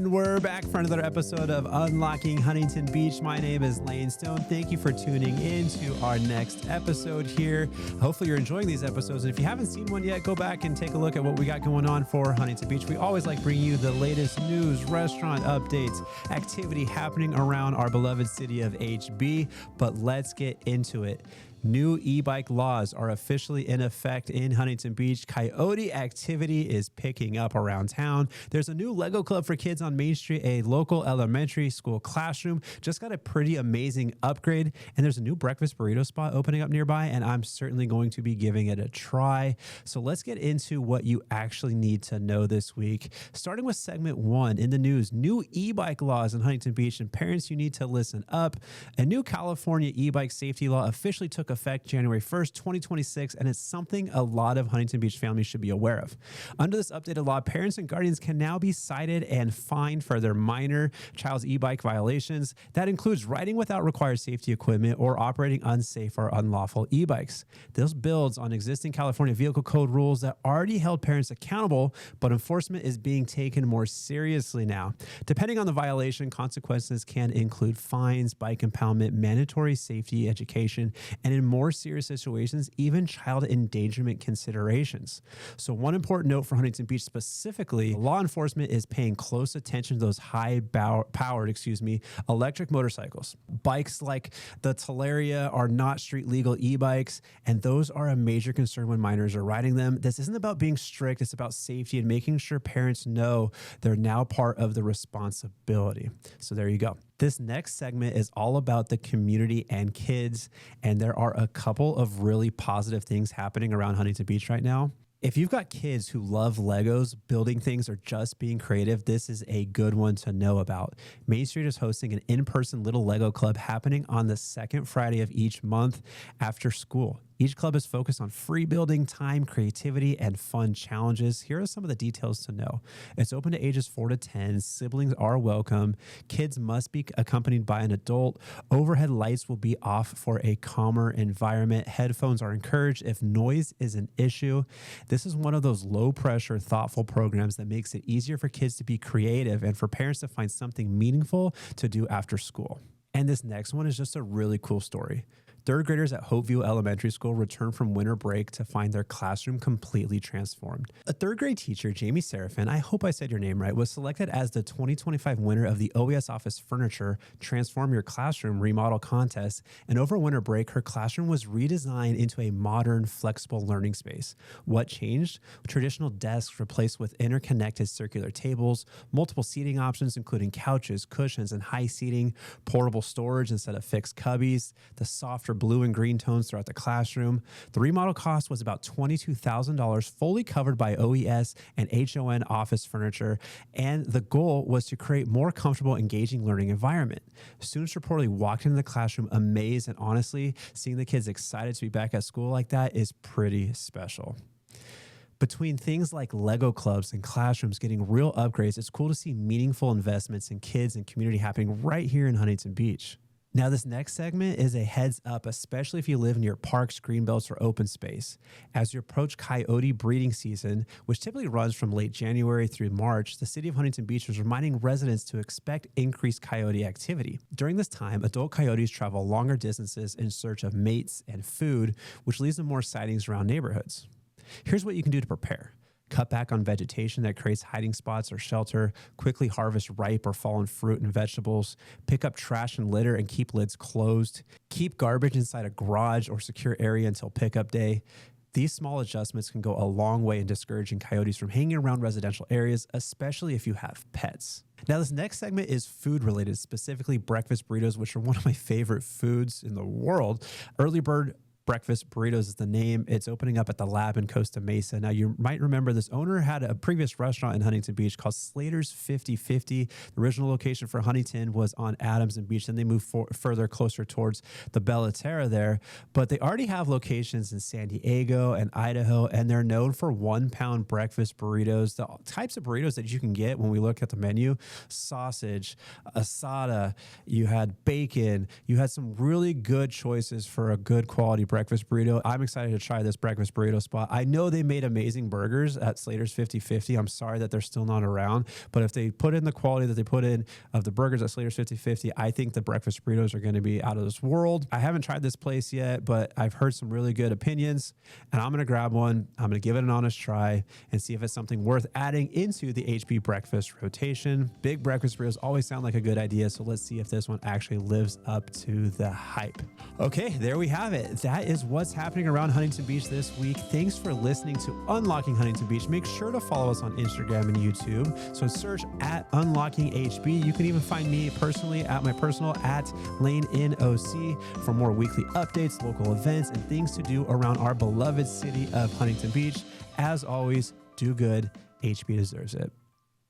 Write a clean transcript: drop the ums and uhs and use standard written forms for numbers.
And we're back for another episode of Unlocking Huntington Beach. My name is Lane Stone. Thank you for tuning in to our next episode here. Hopefully you're enjoying these episodes. And if you haven't seen one yet, go back and take a look at what we got going on for Huntington Beach. We always like bringing you the latest news, restaurant updates, activity happening around our beloved city of HB. But let's get into it. New e-bike laws are officially in effect in Huntington Beach. Coyote activity is picking up around town. There's a new Lego club for kids on Main Street. A local elementary school classroom just got a pretty amazing upgrade. And there's a new breakfast burrito spot opening up nearby, and I'm certainly going to be giving it a try. So let's get into what you actually need to know this week. Starting with segment 1 in the news, new e-bike laws in Huntington Beach, and parents, you need to listen up. A new California e-bike safety law officially took effect January 1st, 2026, and it's something a lot of Huntington Beach families should be aware of. Under this updated law, parents and guardians can now be cited and fined for their minor child's e-bike violations. That includes riding without required safety equipment or operating unsafe or unlawful e-bikes. This builds on existing California Vehicle Code rules that already held parents accountable, but enforcement is being taken more seriously now. Depending on the violation, consequences can include fines, bike impoundment, mandatory safety education, and in more serious situations, even child endangerment considerations. So one important note for Huntington Beach specifically, law enforcement is paying close attention to those high-powered, electric motorcycles. Bikes like the Talaria are not street legal e-bikes, and those are a major concern when minors are riding them. This isn't about being strict, it's about safety and making sure parents know they're now part of the responsibility. So there you go. This next segment is all about the community and kids, and there are a couple of really positive things happening around Huntington Beach right now. If you've got kids who love Legos, building things, or just being creative, this is a good one to know about. Main Street is hosting an in-person little Lego club happening on the second Friday of each month after school. Each club is focused on free building, time, creativity, and fun challenges. Here are some of the details to know. It's open to ages 4 to 10. Siblings are welcome. Kids must be accompanied by an adult. Overhead lights will be off for a calmer environment. Headphones are encouraged if noise is an issue. This is one of those low-pressure, thoughtful programs that makes it easier for kids to be creative and for parents to find something meaningful to do after school. And this next one is just a really cool story. Third graders at Hopeview Elementary School returned from winter break to find their classroom completely transformed. A third grade teacher, Jamie Seraphin, I hope I said your name right, was selected as the 2025 winner of the OES Office Furniture Transform Your Classroom Remodel Contest. And over winter break, her classroom was redesigned into a modern, flexible learning space. What changed? Traditional desks replaced with interconnected circular tables, multiple seating options, including couches, cushions, and high seating, portable storage instead of fixed cubbies, the softer blue and green tones throughout the classroom. The remodel cost was about $22,000, fully covered by OES and HON office furniture, and the goal was to create more comfortable, engaging learning environment. Students reportedly walked into the classroom amazed, and honestly, seeing the kids excited to be back at school like that is pretty special. Between things like Lego clubs and classrooms getting real upgrades, it's cool to see meaningful investments in kids and community happening right here in Huntington Beach. Now, this next segment is a heads up, especially if you live near parks, greenbelts, or open space. As you approach coyote breeding season, which typically runs from late January through March, the City of Huntington Beach is reminding residents to expect increased coyote activity. During this time, adult coyotes travel longer distances in search of mates and food, which leads to more sightings around neighborhoods. Here's what you can do to prepare. Cut back on vegetation that creates hiding spots or shelter, quickly harvest ripe or fallen fruit and vegetables, pick up trash and litter and keep lids closed, keep garbage inside a garage or secure area until pickup day. These small adjustments can go a long way in discouraging coyotes from hanging around residential areas, especially if you have pets. Now, this next segment is food related, specifically breakfast burritos, which are one of my favorite foods in the world. Earlybird Breakfast Burritos is the name. It's opening up at the Lab in Costa Mesa. Now, you might remember this owner had a previous restaurant in Huntington Beach called Slater's 50/50. The original location for Huntington was on Adams and Beach. Then they moved further closer towards the Bella Terra there. But they already have locations in San Diego and Idaho, and they're known for 1-pound breakfast burritos. The types of burritos that you can get when we look at the menu: sausage, asada, you had bacon, you had some really good choices for a good quality breakfast breakfast burrito. I'm excited to try this breakfast burrito spot. I know they made amazing burgers at Slater's 50/50. I'm sorry that they're still not around, but if they put in the quality that they put in of the burgers at Slater's 50/50, I think the breakfast burritos are going to be out of this world. I haven't tried this place yet, but I've heard some really good opinions, and I'm going to grab one. I'm going to give it an honest try and see if it's something worth adding into the HB breakfast rotation. Big breakfast burritos always sound like a good idea, so let's see if this one actually lives up to the hype. Okay, there we have it. That is what's happening around Huntington Beach this week. Thanks for listening to Unlocking Huntington Beach. Make sure to follow us on Instagram and YouTube. So search at Unlocking HB. You can even find me personally at my personal at Lane NOC for more weekly updates, local events, and things to do around our beloved city of Huntington Beach. As always, do good. HB deserves it.